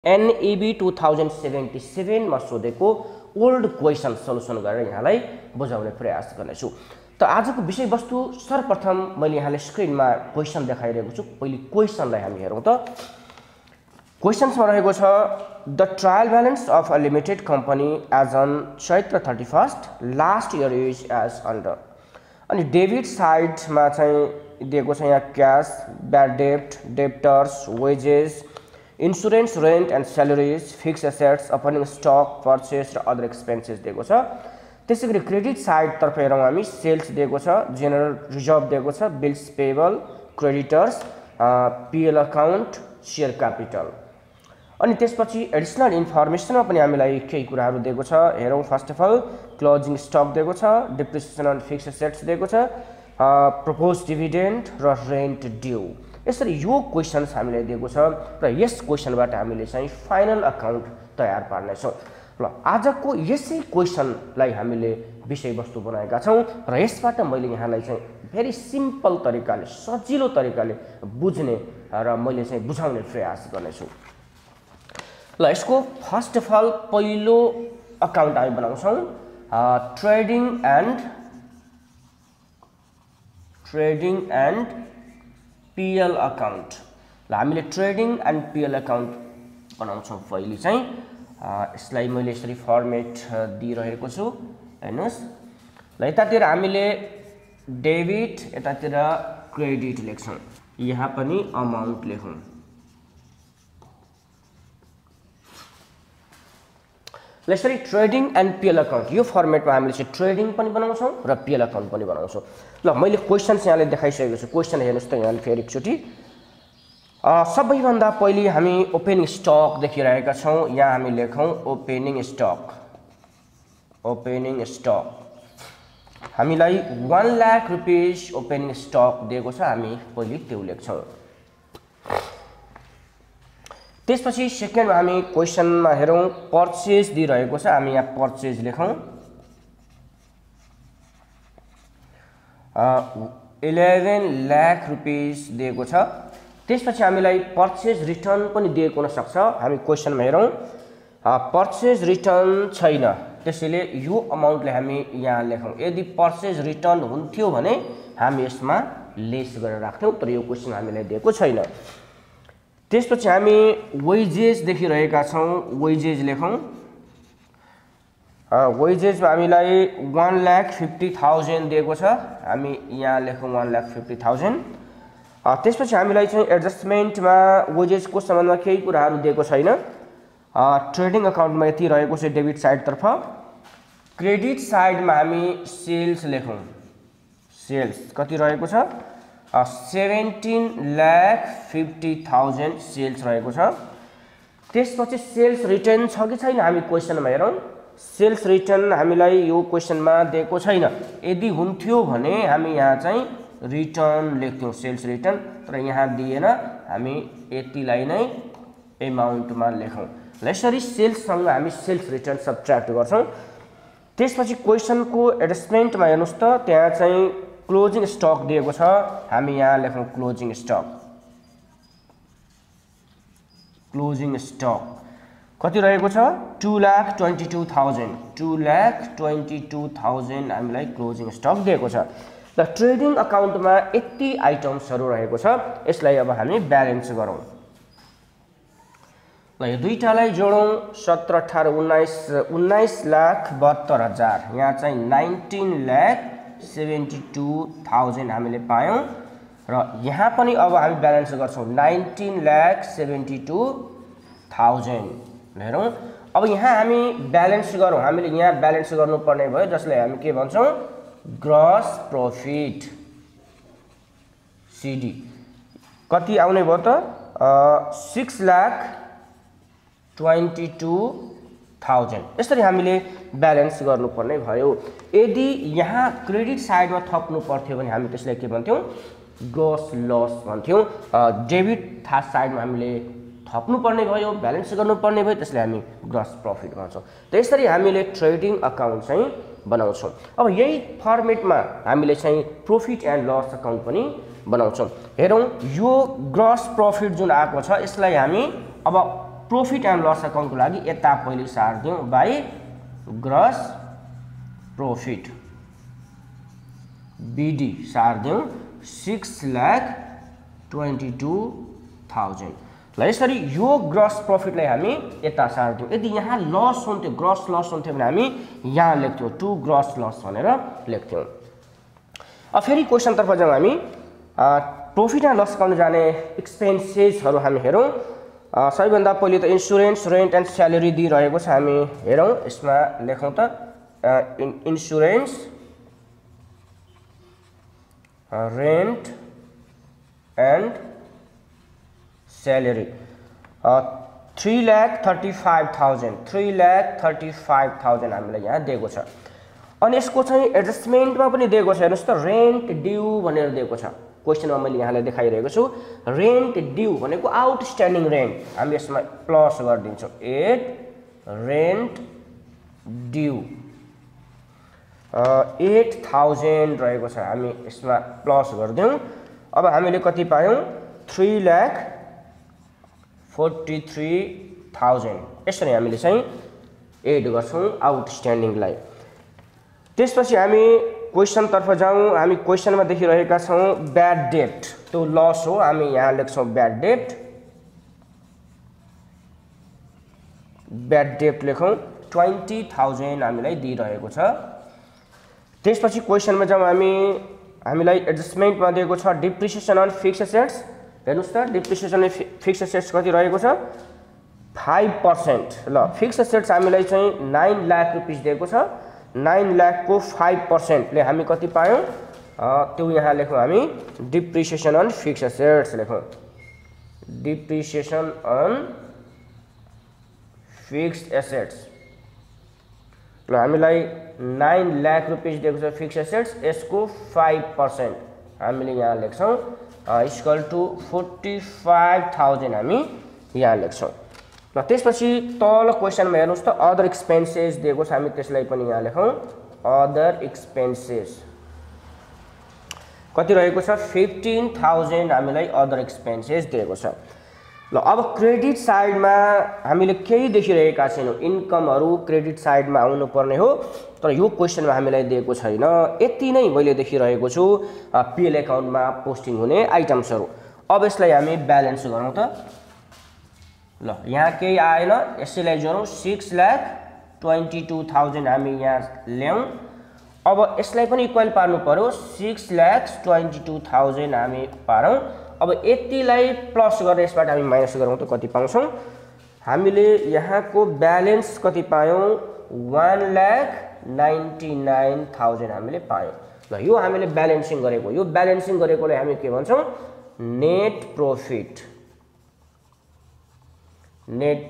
NEB 2077 मा सोधेको old question solution गरेर यहाँलाई बुझाउने प्रयास गर्नेछु। त आजको विषयवस्तु सर्वप्रथम मैले यहाँले स्क्रिनमा क्वेशन देखाइरहेको छु। पहिले क्वेशनलाई हामी हेरौँ त। क्वेशनमा रहेको छ the trial balance of a limited company as on Chaitra 31 last year is as under. अनि डेबिट साइडमा चाहिँ दिएको छ यहाँ क्याश, ब्याड डेब्ट, debtors, wages, insurance, rent and salaries, fixed assets, opening stock, purchase र अदर एक्सपेन्सेस दिएको छ। त्यसैगरी क्रेडिट साइडतर्फ हेरौँ हामी सेल्स दिएको छ, जेनरल रिजर्भ दिएको छ, bills payable, creditors, PL account, share capital. अनि त्यसपछि एडिसनल इन्फर्मेसनमा पनि हामीलाई केही कुराहरू दिएको छ। हेरौँ first of all closing stock दिएको छ, डिप्रिसिएसन अन फिक्स एसेट्स दिएको छ, प्रपोज डिभिडेन्ड र रेन्ट ड्यू। यसरी यो क्वेशन्स हामीले दिएको छ र यस क्वेशनबाट हामीले चाहिँ फाइनल अकाउन्ट तयार पार्नेछौँ। ल आजको यसै क्वेशनलाई हामीले विषयवस्तु बनाएका छौँ र यसबाट मैले यहाँलाई चाहिँ भेरी सिम्पल तरिकाले, सजिलो तरिकाले बुझ्ने र मैले चाहिँ बुझाउने प्रयास गर्नेछु। ल यसको फर्स्ट अफ अल पहिलो अकाउन्ट हामी बनाउँछौँ ट्रेडिङ एन्ड पिएल अकाउन्ट। ल हामीले ट्रेडिङ एन्ड पिएल अकाउन्ट बनाउँछौँ पहिले चाहिँ। यसलाई मैले यसरी फर्मेट दिइरहेको छु, हेर्नुहोस्। ल यतातिर हामीले डेबिट, यतातिर क्रेडिट लेख्छौँ, यहाँ पनि अमाउन्ट लेखौँ। ल यसरी ट्रेडिङ एन्ड पिएल अकाउन्ट यो फर्मेटमा हामीले चाहिँ ट्रेडिङ पनि बनाउँछौँ र पिएल अकाउन्ट पनि बनाउँछौँ। ल मैले क्वेशन्स यहाँले देखाइसकेको छु। क्वेशन हेर्नुहोस् त यहाँले फेरि एकचोटि। सबैभन्दा पहिले हामी ओपनिङ स्टक देखिरहेका छौँ। यहाँ हामी लेखौँ ओपनिङ स्टक। हामीलाई 1 लाख रुपिस ओपनिङ स्टक दिएको छ, हामी पहिले त्यो लेख्छौँ। त्यसपछि सेकेन्डमा हामी क्वेशनमा हेरौँ पर्चेज दिइरहेको छ, हामी यहाँ पर्चेज लेखौँ। 11 लाख रुपिस दिएको छ। त्यसपछि हामीलाई पर्चेज रिटर्न पनि दिएको हुनसक्छ, हामी क्वेशनमा हेरौँ पर्चेज रिटर्न छैन, त्यसैले यो अमाउन्टले हामी यहाँ लेखौँ। यदि पर्चेज रिटर्न हुन्थ्यो भने हामी यसमा लेस गरेर राख्थ्यौँ, तर यो क्वेशन हामीलाई दिएको छैन। त्यसपछि हामी वेजेस देखिरहेका छौँ, वेजेस लेखौँ। वेजेसमा हामीलाई 1,50,000 दिएको छ, हामी यहाँ लेखौँ 1,50,000। त्यसपछि हामीलाई चाहिँ एडजस्टमेन्टमा वेजेसको सम्बन्धमा केही कुराहरू दिएको छैन। ट्रेडिङ अकाउन्टमा यति रहेको छ डेबिट साइडतर्फ। क्रेडिट साइडमा हामी सेल्स लेखौँ। सेल्स कति रहेको छ 17,50,000 सेल्स रहेको छ। त्यसपछि सेल्स रिटर्न छ कि छैन हामी क्वेशनमा हेरौँ। सेल्स रिटर्न हामीलाई यो क्वेशनमा दिएको छैन, यदि हुन्थ्यो भने हामी यहाँ चाहिँ रिटर्न लेख्थ्यौँ, सेल्स रिटर्न, तर यहाँ दिएन, हामी यतिलाई नै एमाउन्टमा लेखौँ। यसरी सेल्ससँग हामी सेल्स रिटर्न सब्ट्र्याक्ट गर्छौँ। त्यसपछि क्वेशनको एडजस्टमेन्टमा हेर्नुहोस् त, त्यहाँ चाहिँ क्लोजिङ स्टक दिएको छ, हामी यहाँ लेखौँ क्लोजिङ स्टक। क्लोजिङ स्टक कति रहेको छ 2,22,000। 2,22,000 हामीलाई क्लोजिङ स्टक दिएको छ। र ट्रेडिङ अकाउन्टमा यति आइटम्सहरू रहेको छ, यसलाई अब हामी ब्यालेन्स गरौँ। ल यो दुईटालाई जोडौँ, 17, 18, 19,72,000, यहाँ चाहिँ 19,72,000 हामीले पायौँ। र यहाँ पनि अब हामी ब्यालेन्स गर्छौँ 19,72,000। हेरौँ अब यहाँ हामी ब्यालेन्स गरौँ, हामीले यहाँ ब्यालेन्स गर्नुपर्ने भयो, जसलाई हामी के भन्छौँ ग्रस प्रॉफिट, सिडी। कति आउने भयो त 6,22,000। यसरी हामीले ब्यालेन्स गर्नुपर्ने भयो। यदि यहाँ क्रेडिट साइडमा थप्नु पर्थ्यो भने हामी त्यसलाई के भन्थ्यौँ ग्रस लस भन्थ्यौँ। डेबिट साइडमा हामीले थप्नुपर्ने भयो, ब्यालेन्स गर्नुपर्ने भयो, त्यसलाई हामी ग्रस प्रॉफिट भन्छौँ। त यसरी हामीले ट्रेडिङ अकाउन्ट चाहिँ बनाउँछौँ। अब यही फर्मेटमा हामीले चाहिँ प्रॉफिट एन्ड लस अकाउन्ट पनि बनाउँछौँ। हेरौँ यो ग्रस प्रॉफिट जुन आएको छ, यसलाई हामी अब प्रॉफिट एन्ड लस अकाउन्टको लागि यता पहिले सार्दियौँ बाई ग्रस प्रॉफिट बीडी सार्दियौँ 6,22,000 ल यसरी यो ग्रस प्रॉफिटलाई हामी यता सार्दियौँ। यदि यहाँ लस हुन्थ्यो ग्रस लस हुन्थ्यो भने हामी यहाँ लेख्थ्यौँ टु ग्रस लस भनेर लेख्थ्यौँ। अब फेरि क्वेसनतर्फ जाउँ हामी। प्रॉफिट एन्ड लस अकाउन्ट जाने एक्सपेन्सेसहरू हामी हेरौँ। सबैभन्दा पहिले त इन्सुरेन्स रेन्ट एन्ड स्यालेरी दिइरहेको छ, हामी हेरौँ यसमा लेखौँ त इन्सुरेन्स रेन्ट एन्ड स्यालेरी 3,35,000 हामीलाई यहाँ दिएको छ। अनि यसको चाहिँ एडजस्टमेन्टमा पनि दिएको छ, हेर्नुहोस् त रेन्ट ड्यू भनेर दिएको छ। क्वेसनमा मैले यहाँलाई देखाइरहेको छु रेन्ट ड्यू भनेको आउटस्ट्यान्डिङ रेन्ट, हामी यसमा प्लस गरिदिन्छौँ 8 रेन्ट ड्यू 8,000 रहेको छ, हामी यसमा प्लस गरिदिउँ। अब हामीले कति पायौँ 3,43,000 यसरी हामीले चाहिँ एड गर्छौँ आउटस्ट्यान्डिङलाई। त्यसपछि हामी क्वेसनतर्फ जाउँ। हामी क्वेसनमा देखिरहेका छौँ ब्याड डेट, त्यो लस हो, हामी यहाँ लेख्छौँ ब्याड डेट लेखौँ 20,000 हामीलाई दिइरहेको छ। त्यसपछि क्वेसनमा जाउँ हामीलाई एडजस्टमेन्टमा दिएको छ डिप्रिसिएसन अन फिक्स्ड एसेट्स। हेर्नुहोस् त डिप्रिसिएसन अन फिक्स्ड एसेट्स कति रहेको छ 5%। ल फिक्स्ड एसेट्स हामीलाई चाहिँ 9 लाख रुपिस दिएको छ, 9 लाखको 5%ले हामी कति पायौँ त्यो यहाँ लेखौँ हामी डिप्रिसिएसन अन फिक्स्ड एसेट्स लेखौँ डिप्रिसिएसन अन फिक्स्ड एसेट्स। ल हामीलाई 9 लाख रुपिस दिएको छ फिक्स्ड एसेट्स, यसको 5% हामीले यहाँ लेख्छौँ इक्वल टु 45,000 हामी यहाँ लेख्छौँ। ल त्यसपछि तल क्वेसनमा हेर्नुहोस् त अदर एक्सपेन्सेस दिएको छ, हामी त्यसलाई पनि यहाँ लेखौँ अदर एक्सपेन्सेस कति रहेको छ 15,000 हामीलाई अदर एक्सपेन्सेस दिएको छ। ल अब क्रेडिट साइडमा हामीले केही देखिरहेका छैनौँ, इन्कमहरू क्रेडिट साइडमा आउनुपर्ने हो, तर यो क्वेसनमा हामीलाई दिएको छैन। यति नै मैले देखिरहेको छु पिएल एकाउन्टमा पोस्टिङ हुने आइटम्सहरू। अब यसलाई हामी ब्यालेन्स गरौँ त। ल यहाँ केही आएन, यसैलाई जोडौँ 6,22,000 हामी यहाँ ल्याउँ। अब यसलाई पनि इक्वल पार्नु पर्यो 6,22,000 हामी पारौँ। अब यतिलाई प्लस गरेर यसबाट हामी माइनस गरौँ त कति पाउँछौँ हामीले यहाँको ब्यालेन्स कति पायौँ 1,99,000 हामीले पायौँ। ल यो हामीले ब्यालेन्सिङ गरेको, यो ब्यालेन्सिङ गरेकोलाई हामी के भन्छौँ नेट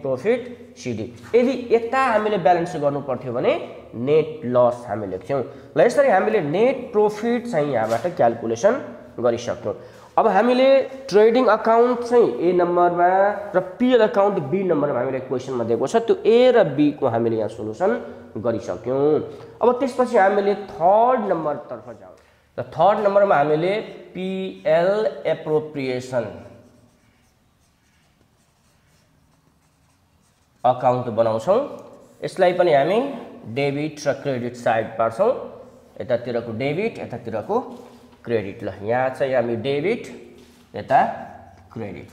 प्रॉफिट सिडी। यदि यता हामीले ब्यालेन्स गर्नु पर्थ्यो भने नेट लस हामी लेख्छौँ। ल यसरी हामीले नेट प्रॉफिट चाहिँ यहाँबाट क्याल्कुलेसन गरिसक्यौँ। अब हामीले ट्रेडिङ अकाउन्ट चाहिँ ए नम्बरमा र पिएल अकाउन्ट बी नम्बरमा हामीले क्वेसनमा दिएको छ, त्यो ए र बी को हामीले यहाँ सोलुसन गरिसक्यौँ। अब त्यसपछि हामीले थर्ड नम्बरतर्फ जाउँ। र थर्ड नम्बरमा हामीले पिएल एप्रोप्रिएसन अकाउन्ट बनाउँछौँ। यसलाई पनि हामी डेबिट र क्रेडिट साइड पार्छौँ, यतातिरको डेबिट यतातिरको क्रेडिट। ल यहाँ चाहिँ हामी डेबिट यता क्रेडिट।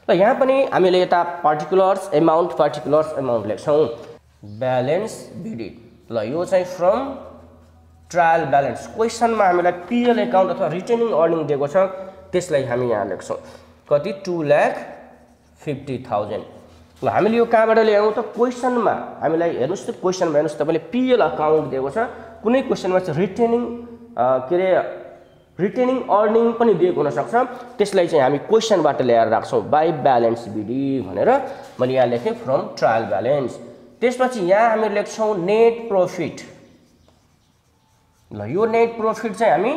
ल यहाँ पनि हामीले यता पर्टिकुलर्स एमाउन्ट लेख्छौँ ब्यालेन्स बिडी। ल यो चाहिँ फ्रम ट्रायल ब्यालेन्स, क्वेसनमा हामीलाई पिएल एकाउन्ट अथवा रिटेनिङ अर्निङ दिएको छ, त्यसलाई हामी यहाँ लेख्छौँ कति 2,50,000। ल हामीले यो कहाँबाट ल्याउँ त क्वेसनमा हामीलाई हेर्नुहोस् त, क्वेसनमा हेर्नुहोस् तपाईँले पिएल अकाउन्ट दिएको छ, कुनै क्वेसनमा चाहिँ रिटेनिङ अर्निङ पनि दिएको हुनसक्छ, त्यसलाई चाहिँ हामी क्वेसनबाट ल्याएर राख्छौँ बाई ब्यालेन्स बिडी भनेर मैले यहाँ लेखेँ फ्रम ट्रायल ब्यालेन्स। त्यसपछि यहाँ हामी लेख्छौँ नेट प्रॉफिट। ल यो नेट प्रॉफिट चाहिँ हामी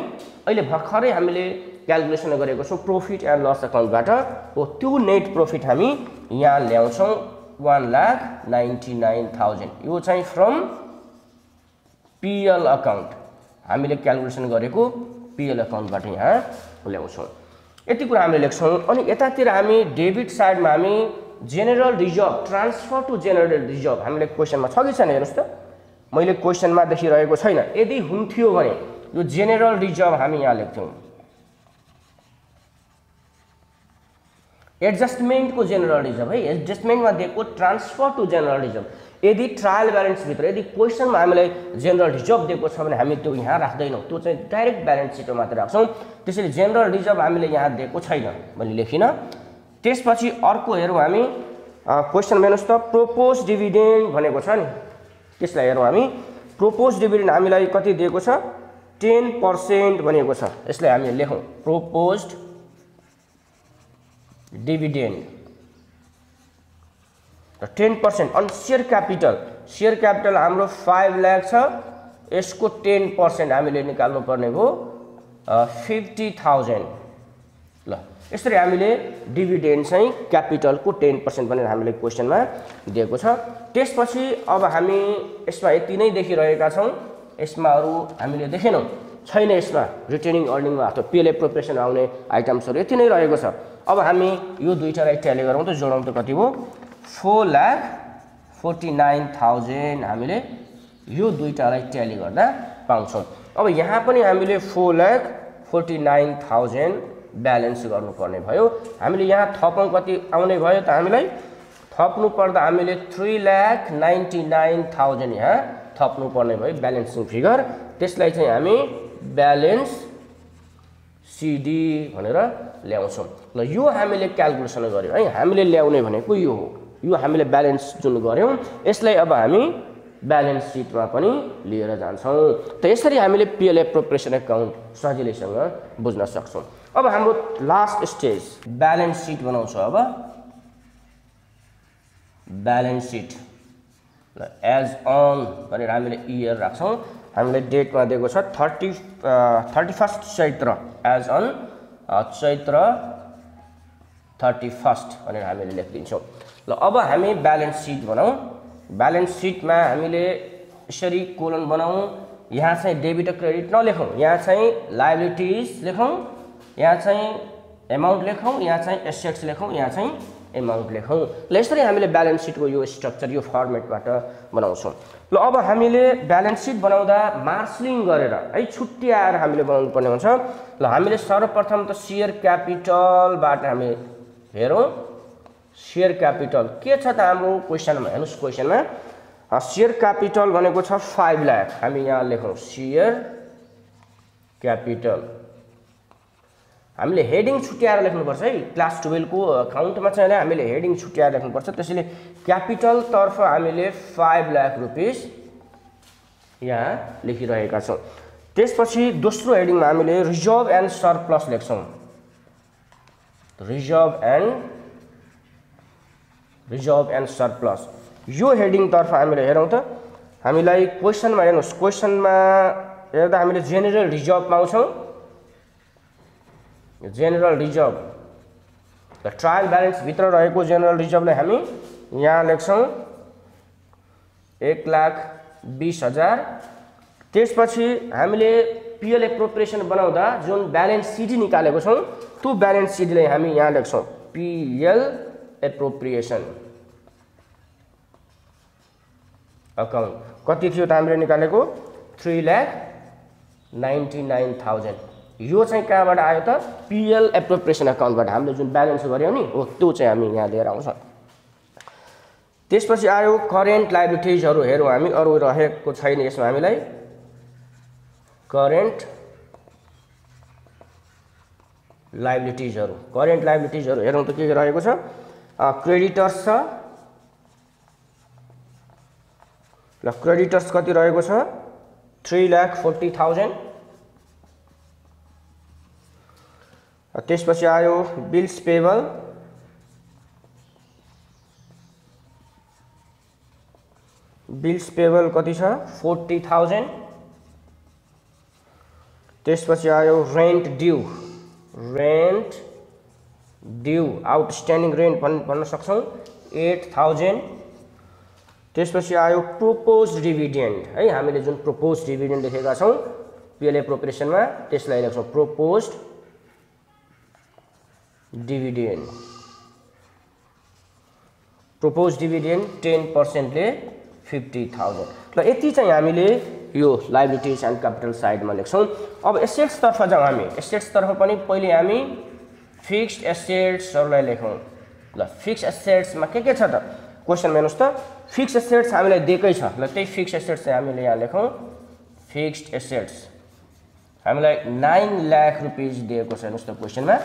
अहिले भर्खरै हामीले क्याल्कुलेसन गरेको छौँ प्रॉफिट एन्ड लस अकाउन्टबाट हो, त्यो नेट प्रॉफिट हामी यहाँ ल्याउँछौँ 1,99,000। यो चाहिँ फ्रम पिएल अकाउन्ट, हामीले क्याल्कुलेसन गरेको पिएल अकाउन्टबाट यहाँ ल्याउँछौँ। यति कुरा हामीले लेख्छौँ। अनि यतातिर हामी डेबिट साइडमा हामी general reserve transfer to general reserve हामीले क्वेसनमा छ कि छैन हेर्नुस् त मैले क्वेसनमा देखिरहेको छैन यदि हुन्थ्यो भने यो जेनरल रिजर्भ हामी यहाँ लेख्थ्यौं एडजस्टमेन्टको जेनरल रिजर्भ है एडजस्टमेन्टमा दिएको ट्रान्सफर टु जेनरल रिजर्भ यदि ट्रायल ब्यालेन्स भित्र यदि क्वेसनमा हामीलाई जेनरल रिजर्भ दिएको छ भने हामी त्यो यहाँ राख्दैनौं त्यो चाहिँ डाइरेक्ट ब्यालेन्स सिटमा मात्र राख्छौं त्यसैले जेनरल रिजर्भ हामीले यहाँ दिएको छैन मैले लेखिन त्यसपछि अर्को हेरौं हामी क्वेसन हेर्नुस् त प्रोपोज डिभिडेन्ड भनेको छ नि त्यसलाई हेरौं हामी प्रोपोज डिभिडेन्ड हामीलाई कति दिएको छ 10% भनेको छ यसलाई हामी लेखौं proposed dividend 10% on share capital हाम्रो 5 लाख छ यसको 10% हामीले निकाल्नु पर्ने भो 50,000 ल यसरी हामीले डिभिडेन्ड चाहिँ क्यापिटलको 10% भनेर हामीले क्वेसनमा दिएको छ त्यसपछि अब हामी यसमा यति नै देखिरहेका छौं यसमा अरु हामीले देखेनौं छैन यसमा रिटेनिङ अर्निङमा अथवा पीएल एप्रोप्रिएसन आउने आइटम्सहरु यति नै रहेको छ अब हामी यो दुईटालाई ट्याली गरौँ त जोडौँ त कति हो 4,49,000 हामीले यो दुईटालाई ट्याली गर्दा पाउँछौं अब यहाँ पनि हामीले 4,49,000 ब्यालेन्स गर्नुपर्ने भयो हामीले यहाँ थपौं कति आउने भयो त हामीलाई थप्नु पर्दा हामीले 3,99,000 यहाँ थप्नु पर्ने भयो ब्यालेन्सिङ फिगर त्यसलाई चाहिँ हामी ब्यालेन्स सिडी भनेर ल्याउँछौं ल यो हामीले क्याल्कुलेसन गर्यौं है हामीले ल्याउने भनेको यो हो यो हामीले ब्यालेन्स जुन गर्यौं यसलाई अब हामी ब्यालेन्स सिटमा पनि लिएर जान्छौं त यसरी हामीले पीएल एप्रोप्रिएसन अकाउन्ट सजिलैसँग बुझ्न सक्छौं अब हाम्रो लास्ट स्टेज ब्यालेन्स सिट बनाउँछ अब ब्यालेन्स सिट ल एज अन भनेर हामीले इयर राख्छौं हामीले डेटमा दिएको छ 31 चैत्र एज अन चैत्र 31 भनेर हामीले लेखिदिन्छौं ल अब हामी ब्यालेन्स सिट बनाऊ ब्यालेन्स सिटमा हामीले यसरी कोलन बनाऊ यहाँ चाहिँ डेबिट र क्रेडिट नलेखौं यहाँ चाहिँ लायबिलिटीज लेखौं यहाँ चाहिँ अमाउन्ट लेखौं यहाँ चाहिँ एसेट्स लेखौं यहाँ चाहिँ अमाउन्ट लेखौं ल यसरी हामीले ब्यालेन्स सिटको यो स्ट्रक्चर यो फर्मेटबाट बनाउँछौं ल अब हामीले ब्यालेन्स सिट बनाउँदा मार्सलिङ गरेर है छुट्याएर हामीले बनाउनु पर्ने हुन्छ ल हामीले सर्वप्रथम त शेयर क्यापिटलबाट हामी हेरौं शेयर क्यापिटल के छ त हाम्रो क्वेशनमा हेर्नुस् क्वेशनमा शेयर क्यापिटल भनेको छ 5 लाख हामी यहाँ लेखौं शेयर क्यापिटल हामीले हेडिङ छुट्याएर लेख्नुपर्छ है क्लास 12 को अकाउन्टमा चाहिँ हामीले हेडिङ छुट्याएर लेख्नुपर्छ त्यसैले क्यापिटल तर्फ हामीले 5 लाख रुपैयाँ यहाँ लेखिरहेका छौं त्यसपछि दोस्रो हेडिङमा हामीले रिजर्भ एन्ड सरप्लस लेख्छौं रिजर्भ एन्ड सरप्लस यो हेडिङ तर्फ हामीले हेरौं त हामीलाई क्वेशनमा हेर्नुस् क्वेशनमा हेर्दा हामीले जेनरल रिजर्भ पाउँछौं जेनरल रिजर्भ र ट्रायल ब्यालेन्स भित्र रहेको जेनरल रिजर्भलाई हामी यहाँ लेख्छौं 1,20,000 त्यसपछि हामीले पीएल एप्रोप्रिएसन बनाउँदा जुन ब्यालेन्स सिडी निकालेको छौं त्यो ब्यालेन्स सिडीलाई हामी यहाँ लेख्छौं पीएल एप्रोप्रिएसन अकाउन्ट कति थियो त हामीले निकालेको 3,99,000 यो चाहिँ कहाँबाट आयो त पीएल एप्रोप्रिएसन अकाउन्टबाट हामीले जुन ब्यालेन्स गर्यौं नि हो त्यो चाहिँ हामी यहाँ लिएर आउँछौं त्यसपछि आयो करेन्ट लायबिलिटीजहरु हेरौं हामी अरु रहेको छैन यसमा हामीलाई करेन्ट लायबिलिटीजहरु हेरौं त के रहेको छ क्रेडिटर्स छ ल क्रेडिटर्स कति रहेको छ 3,40,000 त्यसपछि आयो बिल्स पेबल कति छ 40,000 त्यसपछि आयो रेन्ट ड्यू आउटस्ट्यान्डिङ रेन्ट भन्न सक्छौं 8,000 त्यसपछि आयो प्रोपोज डिभिडेन्ड है हामीले जुन प्रोपोज डिभिडेन्ड लेखेका छौं पीएल एप्रोप्रिएसनमा त्यसलाई लेख्छौं प्रोपोज्ड डिभिडेन्ड प्रोपोज डिभिडेन्ड 10% ले 50,000। ल यति चाहिँ हामीले यो लायबिलिटिज एन्ड क्यापिटल साइडमा लेख्छौँ। अब एसेट्स तर्फ जाउँ हामी। एसेट्स तर्फ पनि पहिले हामी फिक्स्ड एसेट्सहरूलाई लेखौँ। ल फिक्स्ड एसेट्समा के छ त क्वेसन हेर्नुहोस् त। फिक्स्ड एसेट्स हामीलाई दिएकै छ। ल त्यही फिक्स्ड एसेट्स चाहिँ हामीले यहाँ लेखौँ। फिक्स्ड एसेट्स हामीलाई 9 लाख रुपैयाँ दिएको छ हेर्नुहोस् त क्वेसनमा।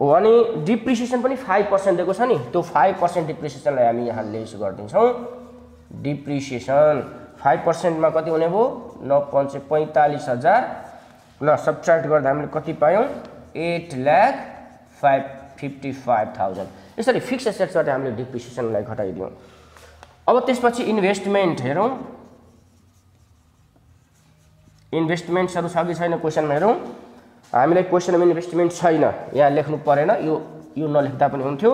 हो अनि डिप्रिसिएसन पनि 5% दिएको छ नि, त्यो 5% डिप्रिसिएसनलाई हामी यहाँ लेस गरिदिन्छौँ। डिप्रिसिएसन 5% मा कति हुने भयो 9,45,000। ल सब्ट्र्याक्ट गर्दा हामीले कति पायौँ 8,55,000। यसरी फिक्स एसेट्सबाट हामीले डिप्रिसिएसनलाई घटाइदियौँ। अब त्यसपछि इन्भेस्टमेन्ट हेरौँ। इन्भेस्टमेन्ट्सहरू छ कि छैन क्वेसनमा हेरौँ। हामीलाई क्वेसनमा इन्भेस्टमेन्ट छैन, यहाँ लेख्नु परेन, यो नलेख्दा पनि हुन्थ्यो।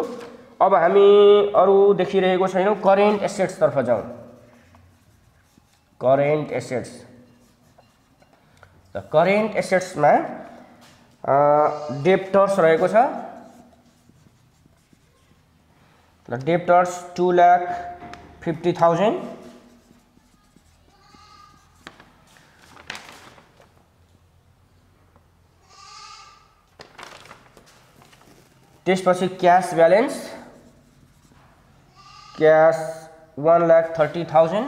अब हामी अरू देखिरहेको छैनौँ। करेन्ट एसेट्स तर्फ जाउँ। करेन्ट एसेट्स, त करेन्ट एसेट्समा डेप्टर्स रहेको छ। ल डेप्टर्स 2,50,000। त्यसपछि क्याश ब्यालेन्स, क्याश 1,30,000।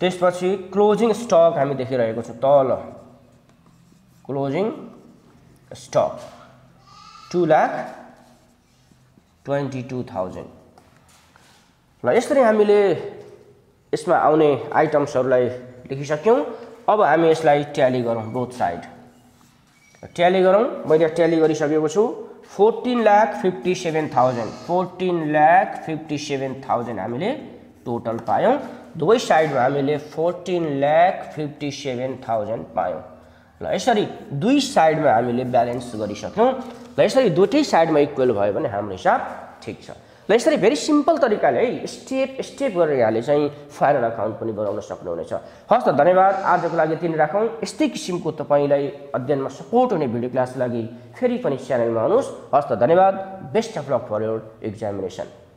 त्यसपछि क्लोजिङ स्टक हामी देखिरहेको छौँ तल। Closing stock 2,22,000। ल यसरी हामीले यसमा आउने आइटम्सहरूलाई लेखिसक्यौँ। अब हामी यसलाई ट्याली गरौँ बोथ साइड। ट्याली गरौँ। मैले ट्याली गरिसकेको छु। 14,57,000 14,57,000 हामीले टोटल पायौँ। दुवै साइडमा हामीले 14,57,000 पायौँ। ल यसरी दुई साइडमा हामीले ब्यालेन्स गरिसक्यौँ। ल यसरी दुवै साइडमा इक्वल भयो भने हाम्रो हिसाब ठिक छ। ल यसरी भेरी सिम्पल तरिकाले है स्टेप गरेर यहाँले चाहिँ फाइनल अकाउन्ट पनि बनाउन सक्नुहुनेछ। हस् त धन्यवाद। आजको लागि यति नै राखौँ। यस्तै किसिमको तपाईँलाई अध्ययनमा सपोर्ट हुने भिडियो क्लास लागि फेरि पनि च्यानलमा आउनुहोस्। हस् त धन्यवाद। Best of luck for your examination.